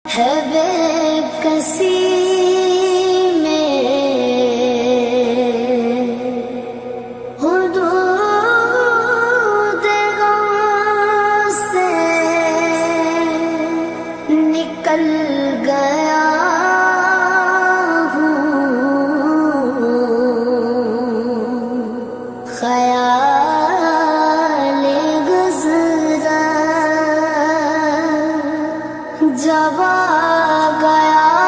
ہے بے کسی میں حدود غم سے نکل گیا ہوں، خیال گزرا جب آ گیا